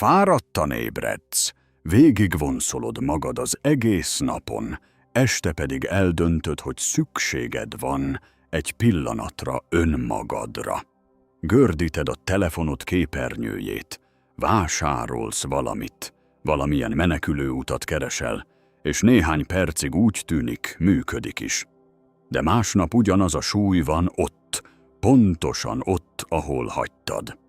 Fáradtan ébredsz, végigvonszolod magad az egész napon, este pedig eldöntöd, hogy szükséged van egy pillanatra önmagadra. Gördíted a telefonod képernyőjét, vásárolsz valamit, valamilyen menekülőutat keresel, és néhány percig úgy tűnik, működik is. De másnap ugyanaz a súly van ott, pontosan ott, ahol hagytad.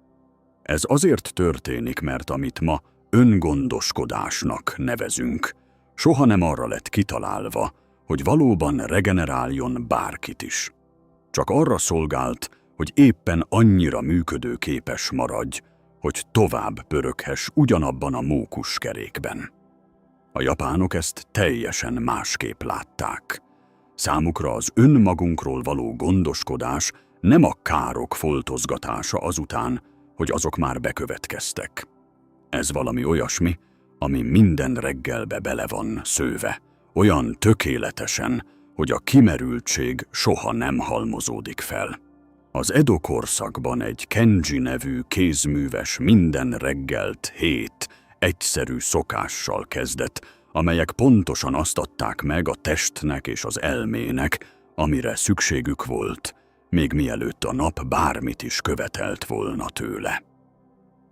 Ez azért történik, mert amit ma öngondoskodásnak nevezünk, soha nem arra lett kitalálva, hogy valóban regeneráljon bárkit is. Csak arra szolgált, hogy éppen annyira működőképes maradj, hogy tovább pöröghess ugyanabban a mókuskerékben. A japánok ezt teljesen másképp látták. Számukra az önmagunkról való gondoskodás nem a károk foltozgatása azután, hogy azok már bekövetkeztek. Ez valami olyasmi, ami minden reggelbe bele van szőve, olyan tökéletesen, hogy a kimerültség soha nem halmozódik fel. Az Edo korszakban egy Kenji nevű kézműves minden reggelt 7 egyszerű szokással kezdett, amelyek pontosan azt adták meg a testnek és az elmének, amire szükségük volt, még mielőtt a nap bármit is követelt volna tőle.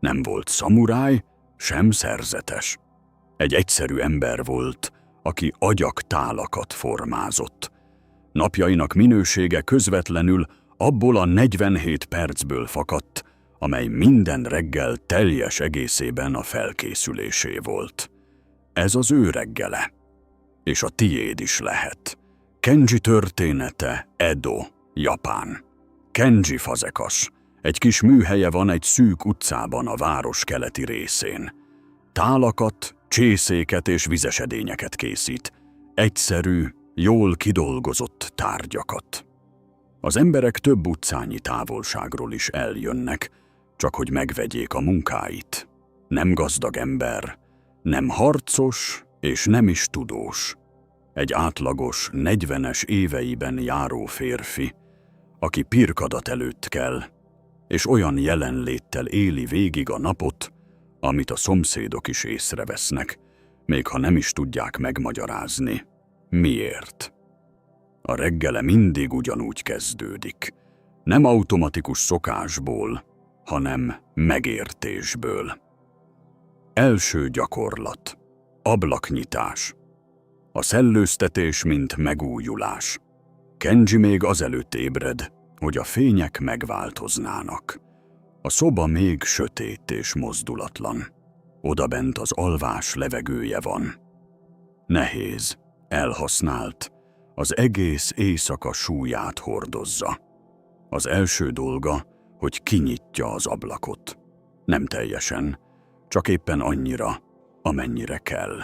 Nem volt szamuráj, sem szerzetes. Egy egyszerű ember volt, aki agyagtálakat formázott. Napjainak minősége közvetlenül abból a 47 percből fakadt, amely minden reggel teljes egészében a felkészülésé volt. Ez az ő reggele. És a tiéd is lehet. Kenji története, Edo, Japán. Kenji Fazekas. Egy kis műhelye van egy szűk utcában a város keleti részén. Tálakat, csészéket és vizesedényeket készít. Egyszerű, jól kidolgozott tárgyakat. Az emberek több utcányi távolságról is eljönnek, csak hogy megvegyék a munkáit. Nem gazdag ember, nem harcos és nem is tudós. Egy átlagos, 40-es éveiben járó férfi, aki pirkadat előtt kell, és olyan jelenléttel éli végig a napot, amit a szomszédok is észrevesznek, még ha nem is tudják megmagyarázni. Miért? A reggele mindig ugyanúgy kezdődik. Nem automatikus szokásból, hanem megértésből. Első gyakorlat. Ablaknyitás. A szellőztetés, mint megújulás. Kenji még azelőtt ébred, hogy a fények megváltoznának. A szoba még sötét és mozdulatlan. Odabent az alvás levegője van. Nehéz, elhasznált, az egész éjszaka súlyát hordozza. Az első dolga, hogy kinyitja az ablakot. Nem teljesen, csak éppen annyira, amennyire kell.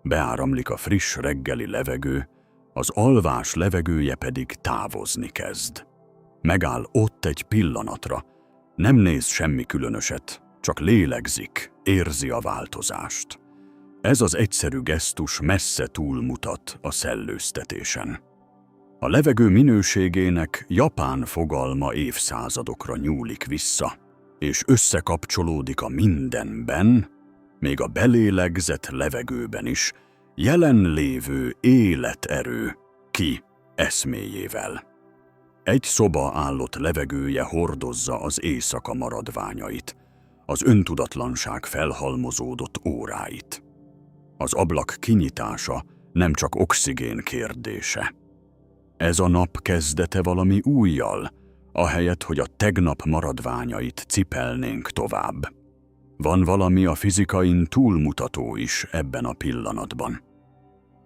Beáramlik a friss reggeli levegő, az alvás levegője pedig távozni kezd. Megáll ott egy pillanatra, nem néz semmi különöset, csak lélegzik, érzi a változást. Ez az egyszerű gesztus messze túlmutat a szellőztetésen. A levegő minőségének japán fogalma évszázadokra nyúlik vissza, és összekapcsolódik a mindenben, még a belélegzett levegőben is, jelenlévő életerő ki eszméjével. Egy szoba állott levegője hordozza az éjszaka maradványait, az öntudatlanság felhalmozódott óráit. Az ablak kinyitása nem csak oxigén kérdése. Ez a nap kezdete valami újjal, ahelyett, hogy a tegnap maradványait cipelnénk tovább. Van valami a fizikain túlmutató is ebben a pillanatban.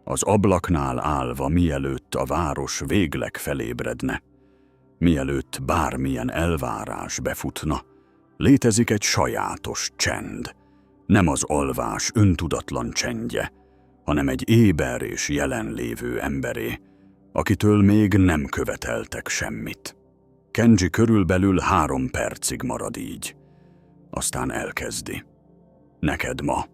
Az ablaknál állva, mielőtt a város végleg felébredne, mielőtt bármilyen elvárás befutna, létezik egy sajátos csend. Nem az alvás öntudatlan csendje, hanem egy éber és jelenlévő emberé, akitől még nem követeltek semmit. Kenji körülbelül 3 percig marad így. Aztán elkezdi. Neked ma.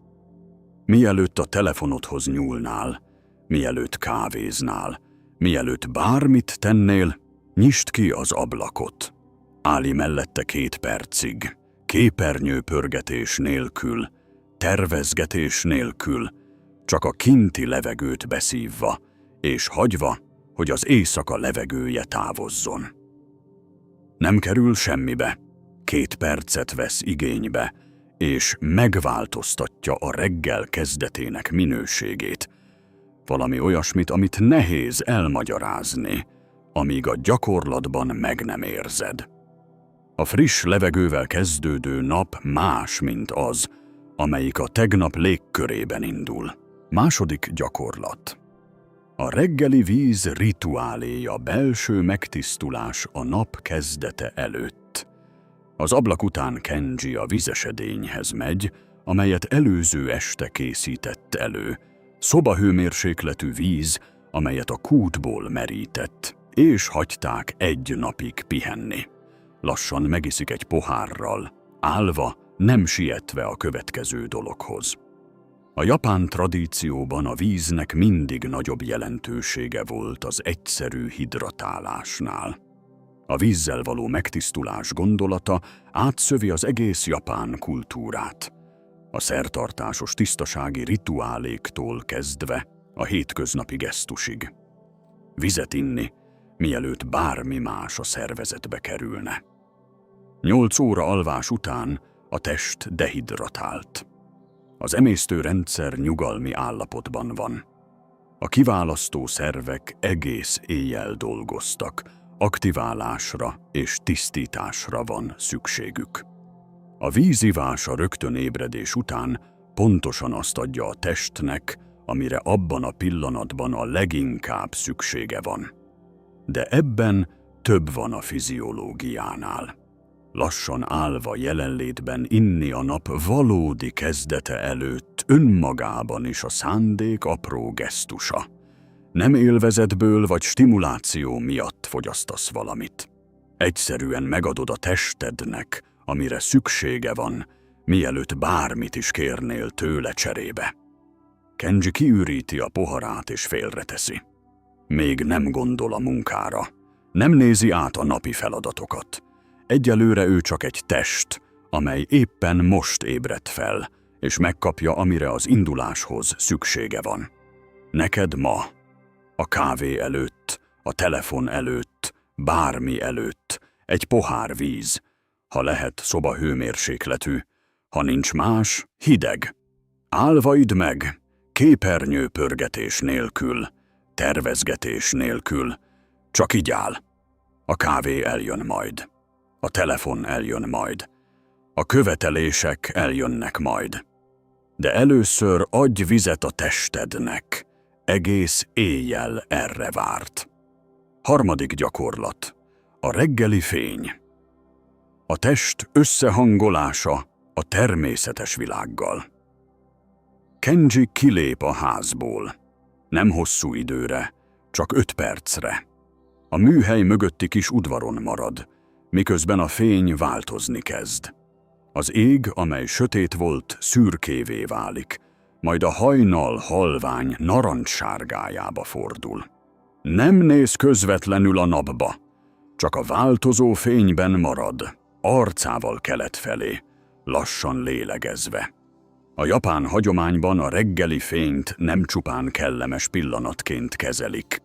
Mielőtt a telefonodhoz nyúlnál, mielőtt kávéznál, mielőtt bármit tennél, nyisd ki az ablakot. Állj mellette 2 percig. képernyőpörgetés nélkül, tervezgetés nélkül, csak a kinti levegőt beszívva, és hagyva, hogy az éjszaka levegője távozzon. Nem kerül semmibe, 2 percet vesz igénybe, és megváltoztatja a reggel kezdetének minőségét. Valami olyasmit, amit nehéz elmagyarázni, amíg a gyakorlatban meg nem érzed. A friss levegővel kezdődő nap más, mint az, amelyik a tegnap légkörében indul. Második gyakorlat. A reggeli víz rituáléja, belső megtisztulás a nap kezdete előtt. Az ablak után Kenji a vizesedényhez megy, amelyet előző este készített elő. Szobahőmérsékletű víz, amelyet a kútból merített, és hagyták 1 napig pihenni. Lassan megiszik egy pohárral, állva, nem sietve a következő dologhoz. A japán tradícióban a víznek mindig nagyobb jelentősége volt az egyszerű hidratálásnál. A vízzel való megtisztulás gondolata átszövi az egész japán kultúrát. A szertartásos tisztasági rituáléktól kezdve a hétköznapi gesztusig. Vizet inni, mielőtt bármi más a szervezetbe kerülne. 8 óra alvás után a test dehidratált. Az emésztőrendszer nyugalmi állapotban van. A kiválasztó szervek egész éjjel dolgoztak, aktiválásra és tisztításra van szükségük. A vízivás a rögtön ébredés után pontosan azt adja a testnek, amire abban a pillanatban a leginkább szüksége van. De ebben több van a fiziológiánál. Lassan állva jelenlétben inni a nap valódi kezdete előtt önmagában is a szándék apró gesztusa. Nem élvezetből vagy stimuláció miatt fogyasztasz valamit. Egyszerűen megadod a testednek, amire szüksége van, mielőtt bármit is kérnél tőle cserébe. Kenji kiüríti a poharát és félreteszi. Még nem gondol a munkára, nem nézi át a napi feladatokat. Egyelőre ő csak egy test, amely éppen most ébredt fel, és megkapja, amire az induláshoz szüksége van. Neked ma, a kávé előtt, a telefon előtt, bármi előtt, egy pohár víz, ha lehet szobahőmérsékletű, ha nincs más, hideg. Állva idd meg, képernyőpörgetés nélkül, tervezgetés nélkül, csak így áll. A kávé eljön majd. A telefon eljön majd. A követelések eljönnek majd. De először adj vizet a testednek. Egész éjjel erre várt. Harmadik gyakorlat. A reggeli fény. A test összehangolása a természetes világgal. Kenji kilép a házból. Nem hosszú időre, csak 5 percre. A műhely mögötti kis udvaron marad, miközben a fény változni kezd. Az ég, amely sötét volt, szürkévé válik, majd a hajnal halvány narancssárgájába fordul. Nem néz közvetlenül a napba, csak a változó fényben marad, arcával kelet felé, lassan lélegezve. A japán hagyományban a reggeli fényt nem csupán kellemes pillanatként kezelik,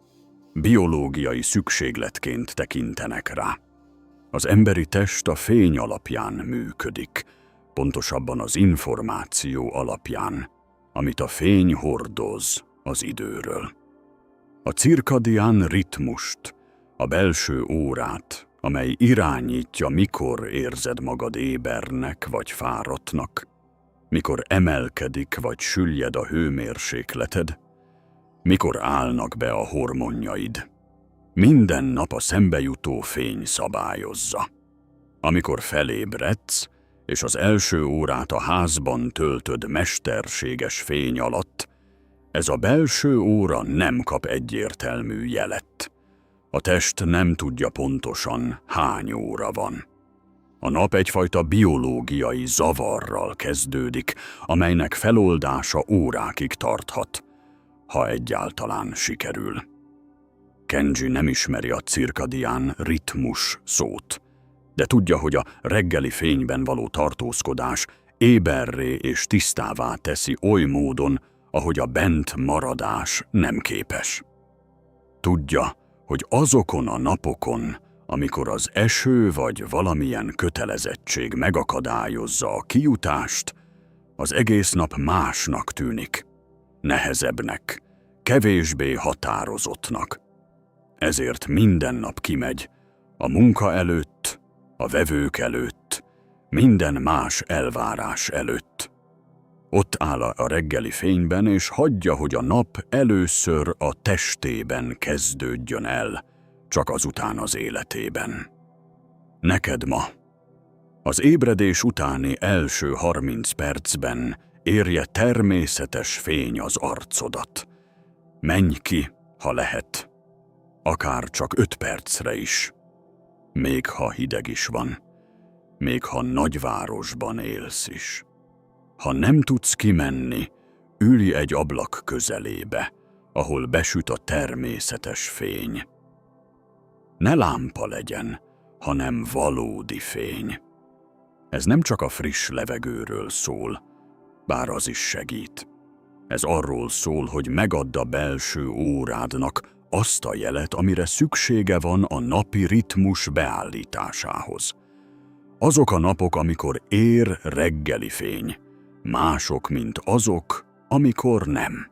biológiai szükségletként tekintenek rá. Az emberi test a fény alapján működik, pontosabban az információ alapján, amit a fény hordoz az időről. A cirkadián ritmust, a belső órát, amely irányítja, mikor érzed magad ébernek vagy fáradtnak, mikor emelkedik vagy süllyed a hőmérsékleted, mikor állnak be a hormonjaid. Minden nap a szembejutó fény szabályozza. Amikor felébredsz, és az első órát a házban töltöd mesterséges fény alatt, ez a belső óra nem kap egyértelmű jelet. A test nem tudja pontosan, hány óra van. A nap egyfajta biológiai zavarral kezdődik, amelynek feloldása órákig tarthat, ha egyáltalán sikerül. Kenji nem ismeri a cirkadián ritmus szót, de tudja, hogy a reggeli fényben való tartózkodás éberré és tisztává teszi oly módon, ahogy a bent maradás nem képes. Tudja, hogy azokon a napokon, amikor az eső vagy valamilyen kötelezettség megakadályozza a kijutást, az egész nap másnak tűnik, nehezebbnek, kevésbé határozottnak. Ezért minden nap kimegy, a munka előtt, a vevők előtt, minden más elvárás előtt. Ott áll a reggeli fényben, és hagyja, hogy a nap először a testében kezdődjön el, csak azután az életében. Neked ma, az ébredés utáni első 30 percben érje természetes fény az arcodat. Menj ki, ha lehet, akár csak 5 percre is, még ha hideg is van, még ha nagyvárosban élsz is. Ha nem tudsz kimenni, ülj egy ablak közelébe, ahol besüt a természetes fény. Ne lámpa legyen, hanem valódi fény. Ez nem csak a friss levegőről szól, bár az is segít. Ez arról szól, hogy megadd a belső órádnak azt a jelet, amire szüksége van a napi ritmus beállításához. Azok a napok, amikor ér reggeli fény, mások, mint azok, amikor nem.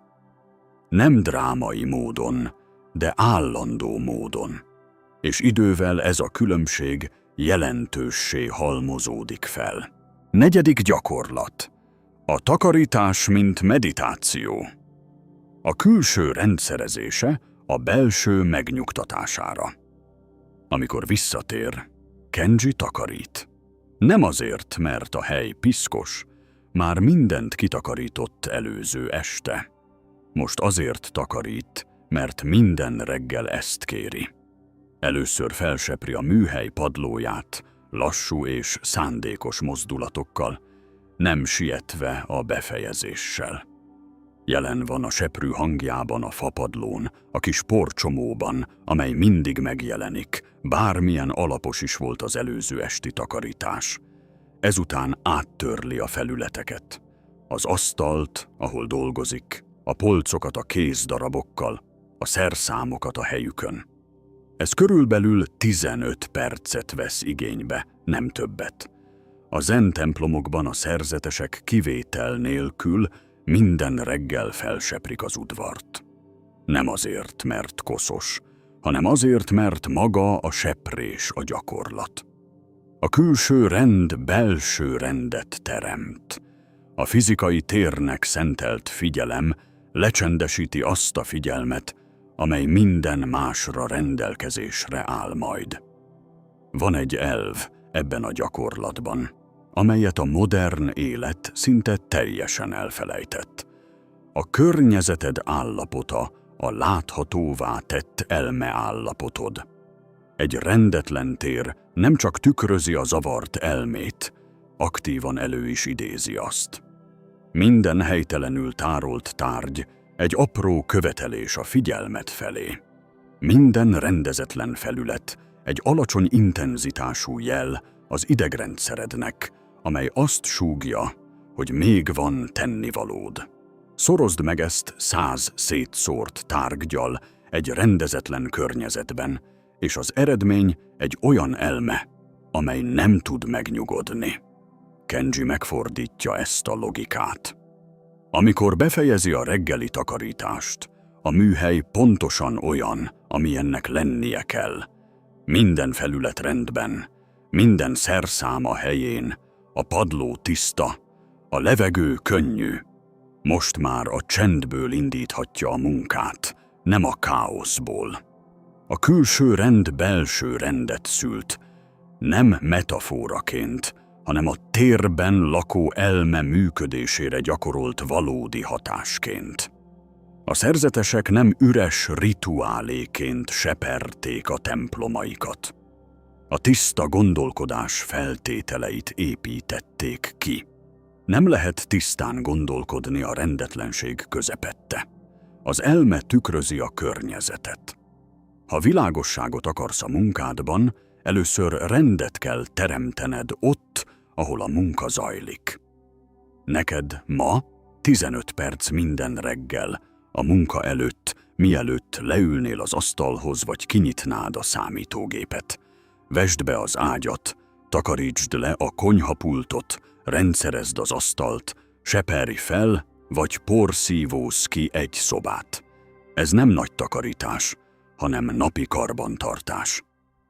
Nem drámai módon, de állandó módon. És idővel ez a különbség jelentőssé halmozódik fel. 4. gyakorlat. A takarítás, mint meditáció. A külső rendszerezése a belső megnyugtatására. Amikor visszatér, Kenji takarít. Nem azért, mert a hely piszkos, már mindent kitakarított előző este. Most azért takarít, mert minden reggel ezt kéri. Először felsepri a műhely padlóját, lassú és szándékos mozdulatokkal, nem sietve a befejezéssel. Jelen van a seprű hangjában a fapadlón, a kis porcsomóban, amely mindig megjelenik, bármilyen alapos is volt az előző esti takarítás. Ezután áttörli a felületeket, az asztalt, ahol dolgozik, a polcokat a kézdarabokkal, a szerszámokat a helyükön. Ez körülbelül 15 percet vesz igénybe, nem többet. A zen templomokban a szerzetesek kivétel nélkül minden reggel felseprik az udvart. Nem azért, mert koszos, hanem azért, mert maga a seprés a gyakorlat. A külső rend belső rendet teremt. A fizikai térnek szentelt figyelem lecsendesíti azt a figyelmet, amely minden másra rendelkezésre áll majd. Van egy elv ebben a gyakorlatban, amelyet a modern élet szinte teljesen elfelejtett. A környezeted állapota a láthatóvá tett elme állapotod. Egy rendetlen tér nem csak tükrözi a zavart elmét, aktívan elő is idézi azt. Minden helytelenül tárolt tárgy egy apró követelés a figyelmet felé. Minden rendezetlen felület egy alacsony intenzitású jel az idegrendszerednek, amely azt súgja, hogy még van tennivalód. Szorozd meg ezt 100 szétszórt tárggyal egy rendezetlen környezetben, és az eredmény egy olyan elme, amely nem tud megnyugodni. Kenji megfordítja ezt a logikát. Amikor befejezi a reggeli takarítást, a műhely pontosan olyan, amilyennek lennie kell. Minden felület rendben, minden szerszám a helyén, a padló tiszta, a levegő könnyű. Most már a csendből indíthatja a munkát, nem a káoszból. A külső rend belső rendet szült, nem metaforaként, hanem a térben lakó elme működésére gyakorolt valódi hatásként. A szerzetesek nem üres rituáléként seperték a templomaikat. A tiszta gondolkodás feltételeit építették ki. Nem lehet tisztán gondolkodni a rendetlenség közepette. Az elme tükrözi a környezetet. Ha világosságot akarsz a munkádban, először rendet kell teremtened ott, ahol a munka zajlik. Neked ma 15 perc minden reggel, a munka előtt, mielőtt leülnél az asztalhoz vagy kinyitnád a számítógépet. Vesd be az ágyat, takarítsd le a konyhapultot, rendszerezd az asztalt, seperj fel, vagy porszívózz ki egy szobát. Ez nem nagy takarítás, hanem napi karbantartás.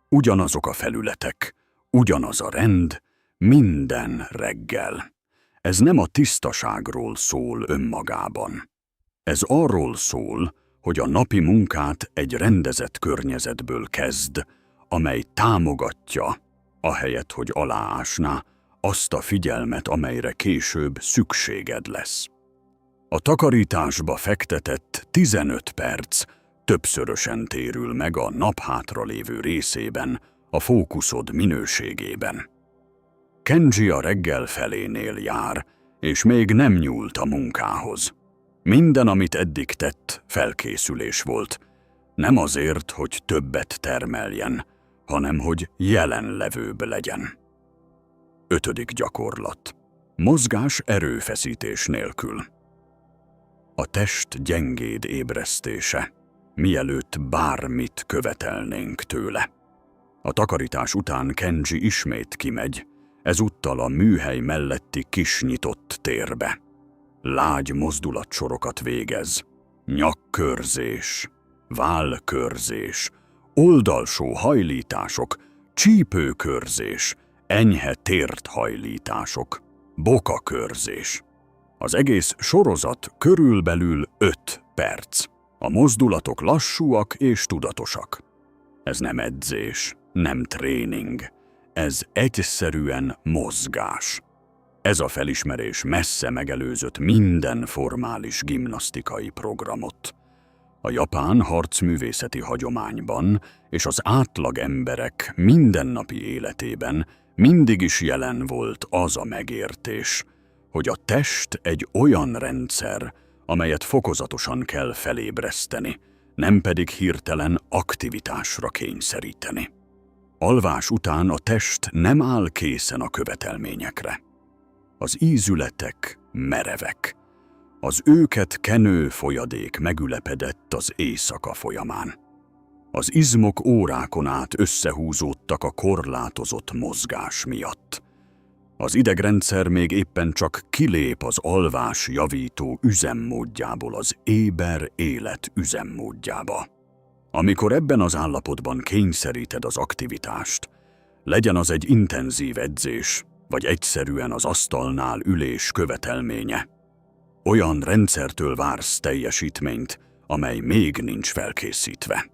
Ugyanazok a felületek, ugyanaz a rend, minden reggel. Ez nem a tisztaságról szól önmagában. Ez arról szól, hogy a napi munkát egy rendezett környezetből kezd, amely támogatja, ahelyett, hogy aláásná, azt a figyelmet, amelyre később szükséged lesz. A takarításba fektetett 15 perc többszörösen térül meg a nap hátralévő részében, a fókuszod minőségében. Kenji a reggel felénél jár, és még nem nyúlt a munkához. Minden, amit eddig tett, felkészülés volt. Nem azért, hogy többet termeljen, hanem hogy jelenlevőbb legyen. 5. gyakorlat. Mozgás erőfeszítés nélkül. A test gyengéd ébresztése, mielőtt bármit követelnénk tőle. A takarítás után Kenji ismét kimegy, ezúttal a műhely melletti kis nyitott térbe. Lágy mozdulatsorokat végez, nyakkörzés, vállkörzés, oldalsó hajlítások, csípőkörzés, enyhe térthajlítások, bokakörzés. Az egész sorozat körülbelül 5 perc. A mozdulatok lassúak és tudatosak. Ez nem edzés, nem tréning, ez egyszerűen mozgás. Ez a felismerés messze megelőzött minden formális gimnasztikai programot. A japán harcművészeti hagyományban és az átlag emberek mindennapi életében mindig is jelen volt az a megértés, hogy a test egy olyan rendszer, amelyet fokozatosan kell felébreszteni, nem pedig hirtelen aktivitásra kényszeríteni. Alvás után a test nem áll készen a követelményekre. Az ízületek merevek. Az őket kenő folyadék megülepedett az éjszaka folyamán. Az izmok órákon át összehúzódtak a korlátozott mozgás miatt. Az idegrendszer még éppen csak kilép az alvás javító üzemmódjából az éber élet üzemmódjába. Amikor ebben az állapotban kényszeríted az aktivitást, legyen az egy intenzív edzés, vagy egyszerűen az asztalnál ülés követelménye, olyan rendszertől vársz teljesítményt, amely még nincs felkészítve.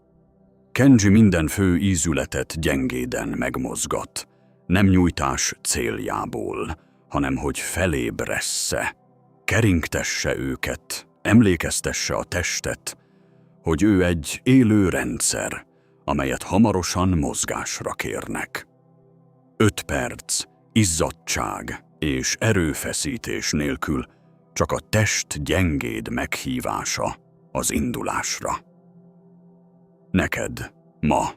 Kenji minden fő ízületet gyengéden megmozgat, nem nyújtás céljából, hanem hogy felébressze, keringtesse őket, emlékeztesse a testet, hogy ő egy élő rendszer, amelyet hamarosan mozgásra kérnek. 5 perc, izzadtság és erőfeszítés nélkül csak a test gyengéd meghívása az indulásra. Neked ma,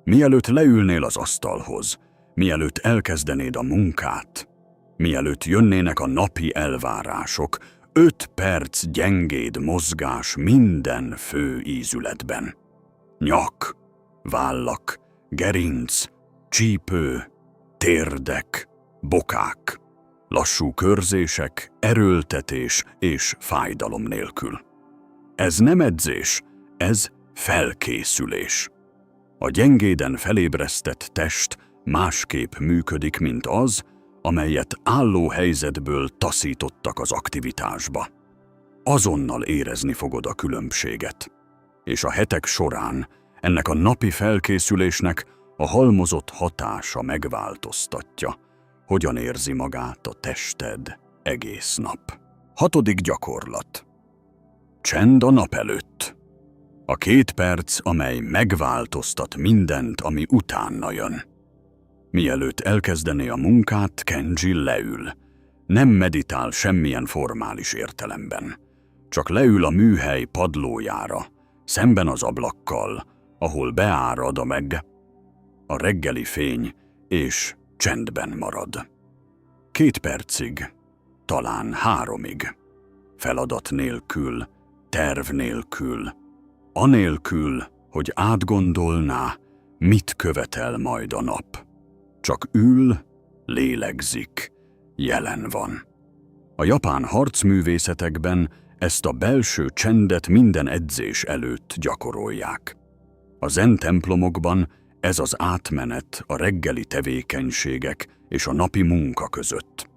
mielőtt leülnél az asztalhoz, mielőtt elkezdenéd a munkát, mielőtt jönnének a napi elvárások, 5 perc gyengéd mozgás minden fő ízületben. Nyak, vállak, gerinc, csípő, térdek, bokák, lassú körzések, erőltetés és fájdalom nélkül. Ez nem edzés, ez felkészülés. A gyengéden felébresztett test másképp működik, mint az, amelyet álló helyzetből taszítottak az aktivitásba. Azonnal érezni fogod a különbséget. És a hetek során ennek a napi felkészülésnek a halmozott hatása megváltoztatja, hogyan érzi magát a tested egész nap. 6. gyakorlat. Csend a nap előtt. A 2 perc, amely megváltoztat mindent, ami utána jön. Mielőtt elkezdené a munkát, Kenji leül. Nem meditál semmilyen formális értelemben. Csak leül a műhely padlójára, szemben az ablakkal, ahol beárad a a reggeli fény, és csendben marad. 2 percig, talán 3-ig. Feladat nélkül, terv nélkül, anélkül, hogy átgondolná, mit követel majd a nap. Csak ül, lélegzik, jelen van. A japán harcművészetekben ezt a belső csendet minden edzés előtt gyakorolják. A zen templomokban ez az átmenet a reggeli tevékenységek és a napi munka között.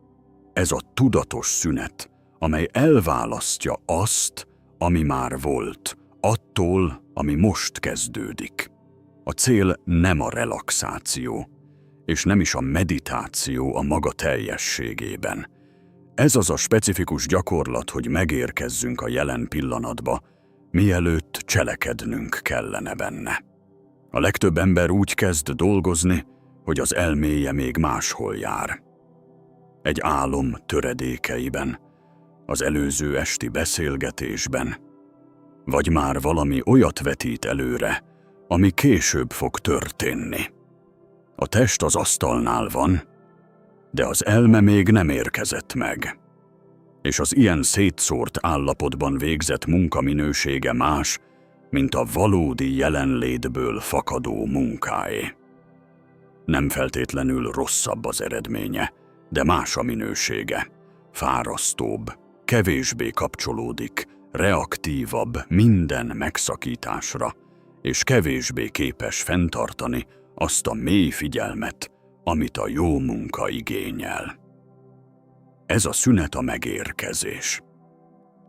Ez a tudatos szünet, amely elválasztja azt, ami már volt, attól, ami most kezdődik. A cél nem a relaxáció, és nem is a meditáció a maga teljességében. Ez az a specifikus gyakorlat, hogy megérkezzünk a jelen pillanatba, mielőtt cselekednünk kellene benne. A legtöbb ember úgy kezd dolgozni, hogy az elméje még máshol jár. Egy álom töredékeiben, az előző esti beszélgetésben, vagy már valami olyat vetít előre, ami később fog történni. A test az asztalnál van, de az elme még nem érkezett meg. És az ilyen szétszórt állapotban végzett munka minősége más, mint a valódi jelenlétből fakadó munkáé. Nem feltétlenül rosszabb az eredménye, de más a minősége. Fárasztóbb, kevésbé kapcsolódik, reaktívabb minden megszakításra, és kevésbé képes fenntartani azt a mély figyelmet, amit a jó munka igényel. Ez a szünet a megérkezés.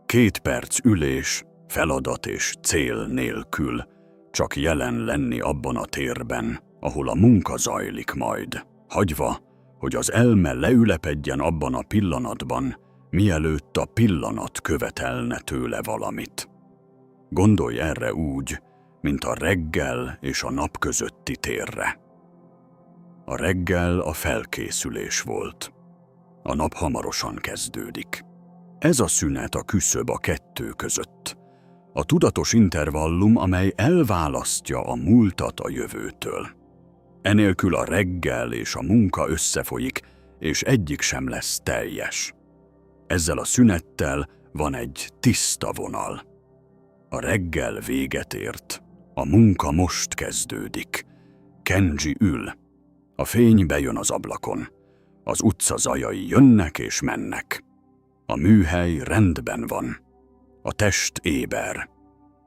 2 perc ülés, feladat és cél nélkül, csak jelen lenni abban a térben, ahol a munka zajlik majd, hagyva, hogy az elme leülepedjen abban a pillanatban, mielőtt a pillanat követelne tőle valamit. Gondolj erre úgy, mint a reggel és a nap közötti térre. A reggel a felkészülés volt. A nap hamarosan kezdődik. Ez a szünet a küszöb a 2 között. A tudatos intervallum, amely elválasztja a múltat a jövőtől. Enélkül a reggel és a munka összefolyik, és egyik sem lesz teljes. Ezzel a szünettel van egy tiszta vonal. A reggel véget ért, a munka most kezdődik. Kenji ül. A fény bejön az ablakon. Az utca zajai jönnek és mennek. A műhely rendben van. A test éber.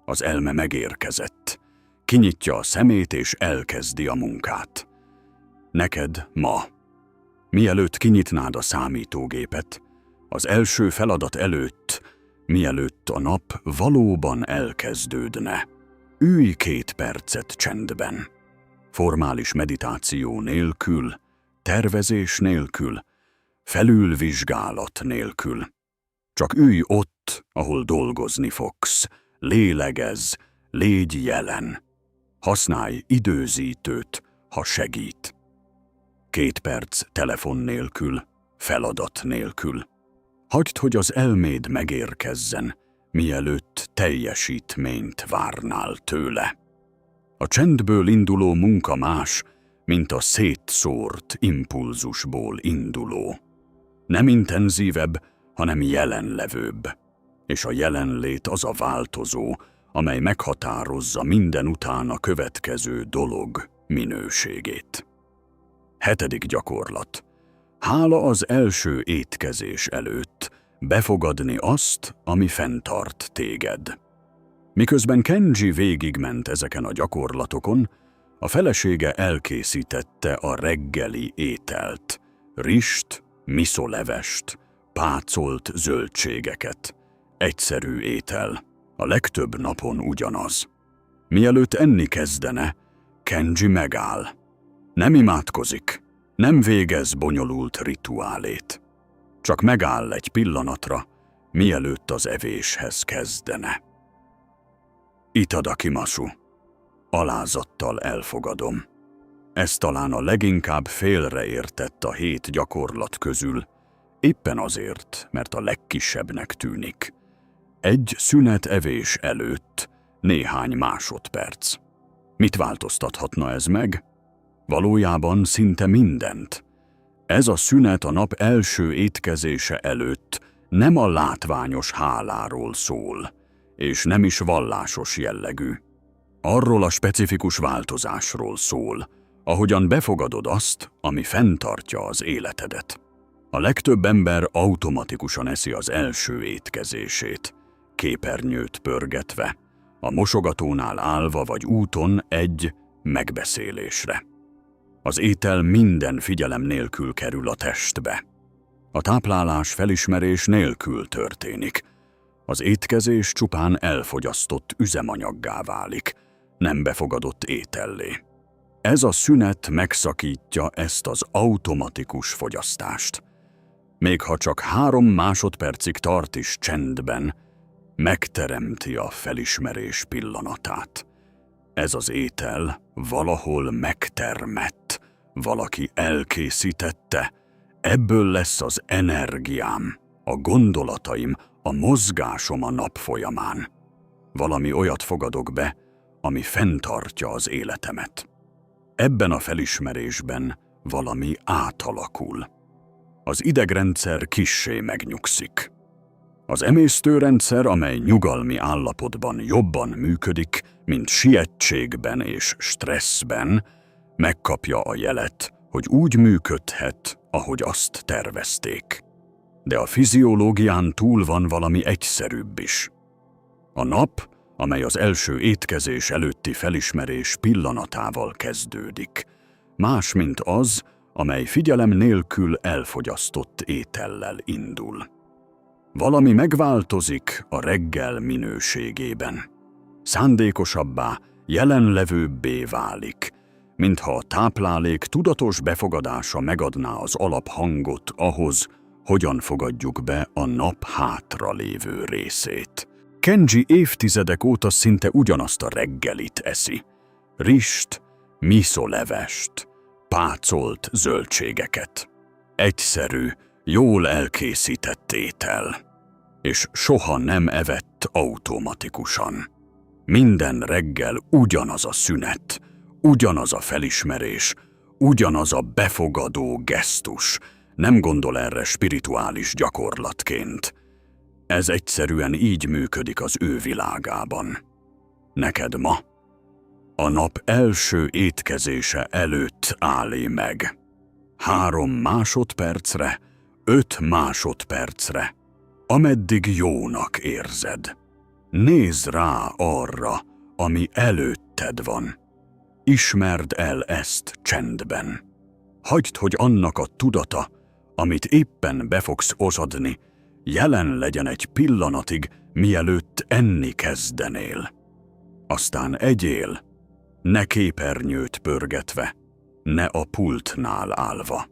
Az elme megérkezett. Kinyitja a szemét és elkezdi a munkát. Neked ma, mielőtt kinyitnád a számítógépet, az első feladat előtt, mielőtt a nap valóban elkezdődne, ülj 2 percet csendben. Formális meditáció nélkül, tervezés nélkül, felülvizsgálat nélkül. Csak ülj ott, ahol dolgozni fogsz, lélegezz, légy jelen. Használj időzítőt, ha segít. 2 perc telefon nélkül, feladat nélkül. Hagyd, hogy az elméd megérkezzen, mielőtt teljesítményt várnál tőle. A csendből induló munka más, mint a szétszórt impulzusból induló. Nem intenzívebb, hanem jelenlevőbb. És a jelenlét az a változó, amely meghatározza minden utána következő dolog minőségét. 7. gyakorlat. Hála az első étkezés előtt, befogadni azt, ami fenntart téged. Miközben Kenji végigment ezeken a gyakorlatokon, a felesége elkészítette a reggeli ételt, rist, miszolevest, pácolt zöldségeket. Egyszerű étel, a legtöbb napon ugyanaz. Mielőtt enni kezdene, Kenji megáll. Nem imádkozik, nem végez bonyolult rituálét. Csak megáll egy pillanatra, mielőtt az evéshez kezdene. Itadakimasu. Alázattal elfogadom. Ez talán a leginkább félreértett a 7 gyakorlat közül, éppen azért, mert a legkisebbnek tűnik. Egy szünetevés előtt néhány másodperc. Mit változtathatna ez meg? Valójában szinte mindent. Ez a szünet a nap első étkezése előtt nem a látványos háláról szól, és nem is vallásos jellegű. Arról a specifikus változásról szól, ahogyan befogadod azt, ami fenntartja az életedet. A legtöbb ember automatikusan eszi az első étkezését, képernyőt pörgetve, a mosogatónál állva vagy úton egy megbeszélésre. Az étel minden figyelem nélkül kerül a testbe. A táplálás felismerés nélkül történik. Az étkezés csupán elfogyasztott üzemanyaggá válik, nem befogadott étellé. Ez a szünet megszakítja ezt az automatikus fogyasztást. Még ha csak 3 másodpercig tart is csendben, megteremti a felismerés pillanatát. Ez az étel valahol megtermett, valaki elkészítette, ebből lesz az energiám, a gondolataim, a mozgásom a nap folyamán. Valami olyat fogadok be, ami fenntartja az életemet. Ebben a felismerésben valami átalakul. Az idegrendszer kissé megnyugszik. Az emésztőrendszer, amely nyugalmi állapotban jobban működik, mint sietségben és stresszben, megkapja a jelet, hogy úgy működhet, ahogy azt tervezték. De a fiziológián túl van valami egyszerűbb is. A nap, amely az első étkezés előtti felismerés pillanatával kezdődik, más, mint az, amely figyelem nélkül elfogyasztott étellel indul. Valami megváltozik a reggel minőségében. Szándékosabbá, jelenlevőbbé válik, mintha a táplálék tudatos befogadása megadná az alaphangot ahhoz, hogyan fogadjuk be a nap hátra lévő részét. Kenji évtizedek óta szinte ugyanazt a reggelit eszi. Rist, miszolevest, pácolt zöldségeket. Egyszerű, jól elkészített étel. És soha nem evett automatikusan. Minden reggel ugyanaz a szünet, ugyanaz a felismerés, ugyanaz a befogadó gesztus. Nem gondol erre spirituális gyakorlatként. Ez egyszerűen így működik az ő világában. Neked ma a nap első étkezése előtt állj meg. 3 másodpercre, 5 másodpercre, ameddig jónak érzed. Nézz rá arra, ami előtted van. Ismerd el ezt csendben. Hagyd, hogy annak a tudata, amit éppen be fogsz oszadni, jelen legyen egy pillanatig, mielőtt enni kezdenél. Aztán egyél, ne képernyőt pörgetve, ne a pultnál állva.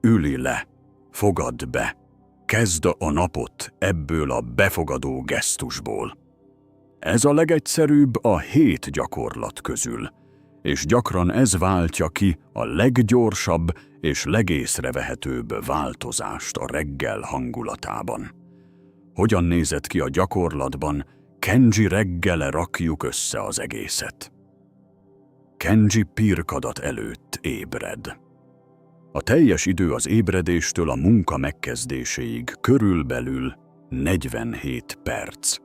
Ülj le, fogadd be, kezd a napot ebből a befogadó gesztusból. Ez a legegyszerűbb a 7 gyakorlat közül, és gyakran ez váltja ki a leggyorsabb és legészrevehetőbb változást a reggel hangulatában. Hogyan nézett ki a gyakorlatban, Kenji reggele rakjuk össze az egészet. Kenji pirkadat előtt ébred. A teljes idő az ébredéstől a munka megkezdéséig körülbelül 47 perc.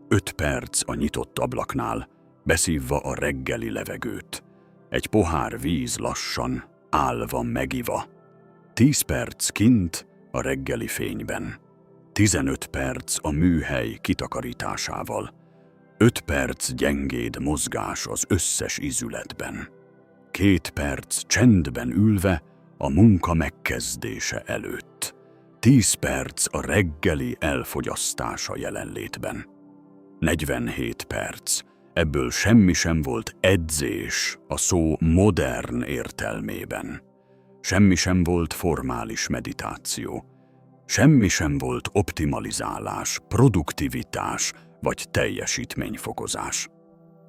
5 perc a nyitott ablaknál, beszívva a reggeli levegőt. Egy pohár víz lassan, állva megiva. 10 perc kint a reggeli fényben. 15 perc a műhely kitakarításával. 5 perc gyengéd mozgás az összes ízületben. 2 perc csendben ülve a munka megkezdése előtt. 10 perc a reggeli elfogyasztása jelenlétben. 47 perc. Ebből semmi sem volt edzés a szó modern értelmében. Semmi sem volt formális meditáció. Semmi sem volt optimalizálás, produktivitás vagy teljesítményfokozás.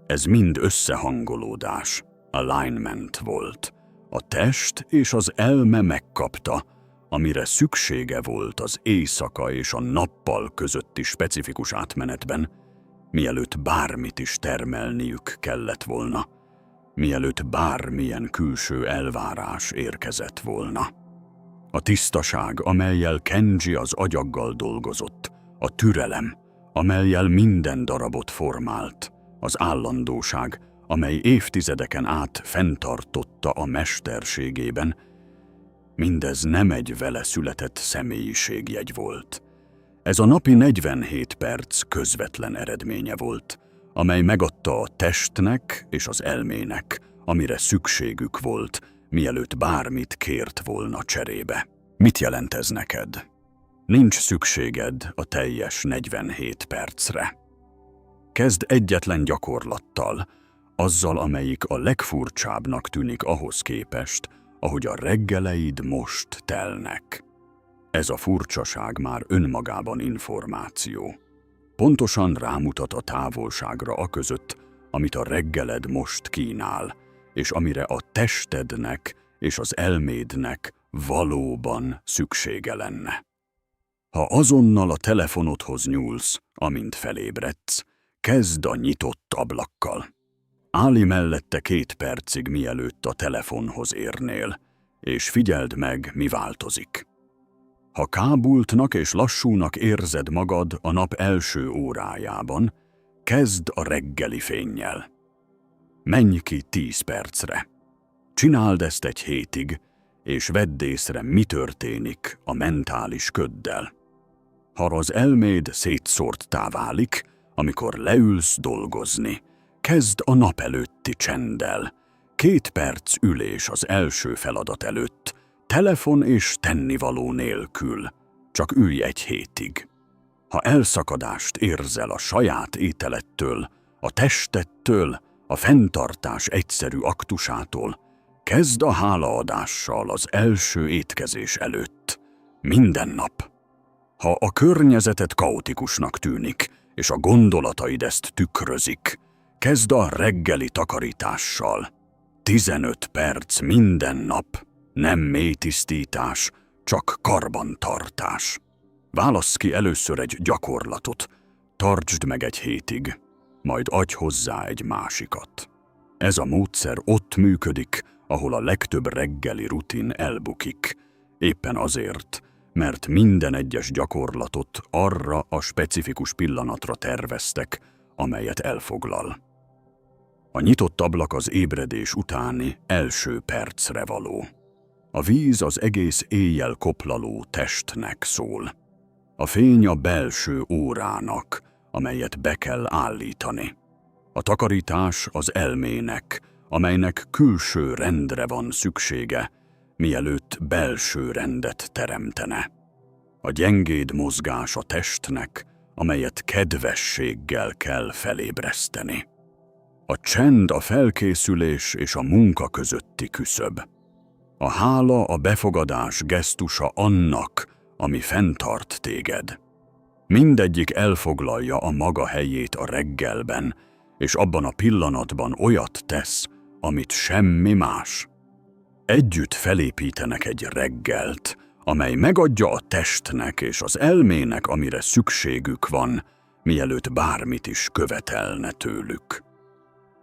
Ez mind összehangolódás, alignment volt. A test és az elme megkapta, amire szüksége volt az éjszaka és a nappal közötti specifikus átmenetben, mielőtt bármit is termelniük kellett volna. mielőtt bármilyen külső elvárás érkezett volna. A tisztaság, amellyel Kenji az agyaggal dolgozott, a türelem, amellyel minden darabot formált, az állandóság, amely évtizedeken át fenntartotta a mesterségében, mindez nem egy vele született személyiségjegy volt. Ez a napi 47 perc közvetlen eredménye volt, amely megadta a testnek és az elmének, amire szükségük volt, mielőtt bármit kért volna cserébe. Mit jelent ez neked? Nincs szükséged a teljes 47 percre. Kezd egyetlen gyakorlattal, azzal, amelyik a legfurcsábbnak tűnik ahhoz képest, ahogy a reggeleid most telnek. Ez a furcsaság már önmagában információ. Pontosan rámutat a távolságra aközött, amit a reggeled most kínál, és amire a testednek és az elmédnek valóban szüksége lenne. Ha azonnal a telefonodhoz nyúlsz, amint felébredsz, kezd a nyitott ablakkal. Állj mellette 2 percig, mielőtt a telefonhoz érnél, és figyeld meg, mi változik. Ha kábultnak és lassúnak érzed magad a nap első órájában, kezd a reggeli fénnyel. Menj ki 10 percre. Csináld ezt egy hétig, és vedd észre, mi történik a mentális köddel. Ha az elméd szétszórttá válik, amikor leülsz dolgozni, kezd a nap előtti csenddel. 2 perc ülés az első feladat előtt, telefon és tennivaló nélkül. Csak ülj egy hétig. Ha elszakadást érzel a saját ételettől, a testettől, a fenntartás egyszerű aktusától, kezd a hálaadással az első étkezés előtt. Minden nap. Ha a környezeted kaotikusnak tűnik, és a gondolataid ezt tükrözik, kezd a reggeli takarítással. 15 perc minden nap, nem mélytisztítás, csak karbantartás. Válasz ki először egy gyakorlatot, tartsd meg egy hétig, majd adj hozzá egy másikat. Ez a módszer ott működik, ahol a legtöbb reggeli rutin elbukik, éppen azért, mert minden egyes gyakorlatot arra a specifikus pillanatra terveztek, amelyet elfoglal. A nyitott ablak az ébredés utáni első percre való. A víz az egész éjjel koplaló testnek szól. A fény a belső órának, amelyet be kell állítani. A takarítás az elmének, amelynek külső rendre van szüksége, mielőtt belső rendet teremtene. A gyengéd mozgás a testnek, amelyet kedvességgel kell felébreszteni. A csend a felkészülés és a munka közötti küszöb. A hála a befogadás gesztusa annak, ami fenntart téged. Mindegyik elfoglalja a maga helyét a reggelben, és abban a pillanatban olyat tesz, amit semmi más. Együtt felépítenek egy reggelt, amely megadja a testnek és az elmének, amire szükségük van, mielőtt bármit is követelne tőlük.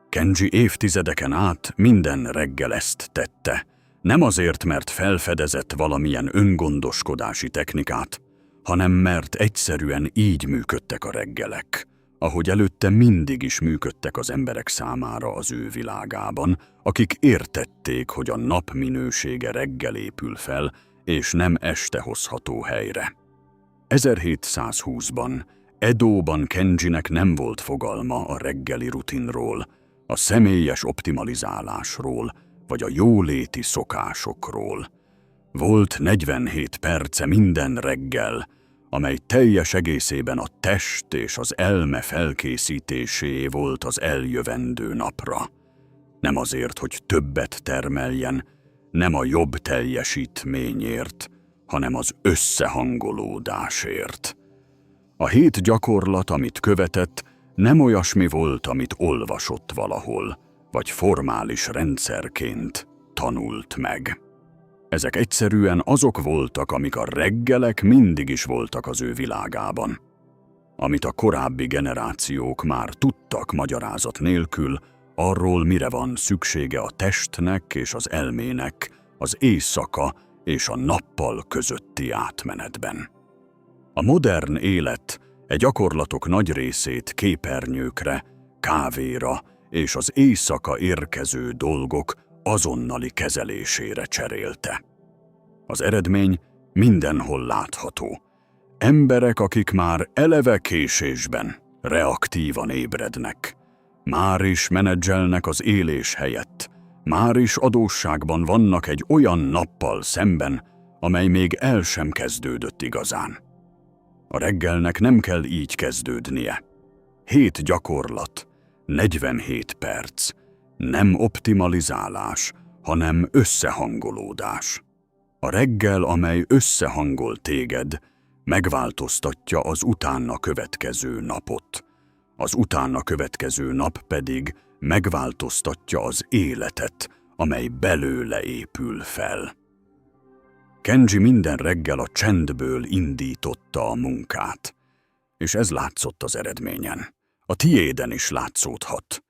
Kenji évtizedeken át minden reggel ezt tette, nem azért, mert felfedezett valamilyen öngondoskodási technikát, hanem mert egyszerűen így működtek a reggelek, ahogy előtte mindig is működtek az emberek számára az ő világában, akik értették, hogy a nap minősége reggel épül fel, és nem este hozható helyre. 1720-ban, Edóban Kenjinek nem volt fogalma a reggeli rutinról, a személyes optimalizálásról, vagy a jóléti szokásokról. Volt 47 perce minden reggel, amely teljes egészében a test és az elme felkészítésé volt az eljövendő napra. Nem azért, hogy többet termeljen, nem a jobb teljesítményért, hanem az összehangolódásért. A 7 gyakorlat, amit követett, nem olyasmi volt, amit olvasott valahol, vagy formális rendszerként tanult meg. Ezek egyszerűen azok voltak, amik a reggelek mindig is voltak az ő világában. Amit a korábbi generációk már tudtak magyarázat nélkül, arról, mire van szüksége a testnek és az elmének az éjszaka és a nappal közötti átmenetben. A modern élet gyakorlatok nagy részét képernyőkre, kávéra és az éjszaka érkező dolgok azonnali kezelésére cserélte. Az eredmény mindenhol látható. Emberek, akik már eleve késésben, reaktívan ébrednek, már is menedzselnek az élés helyett, már is adósságban vannak egy olyan nappal szemben, amely még el sem kezdődött igazán. A reggelnek nem kell így kezdődnie. 7 gyakorlat, 47 perc, nem optimalizálás, hanem összehangolódás. A reggel, amely összehangol téged, megváltoztatja az utána következő napot. Az utána következő nap pedig megváltoztatja az életet, amely belőle épül fel. Kenji minden reggel a csendből indította a munkát, és ez látszott az eredményen. A tiéden is látszódhat.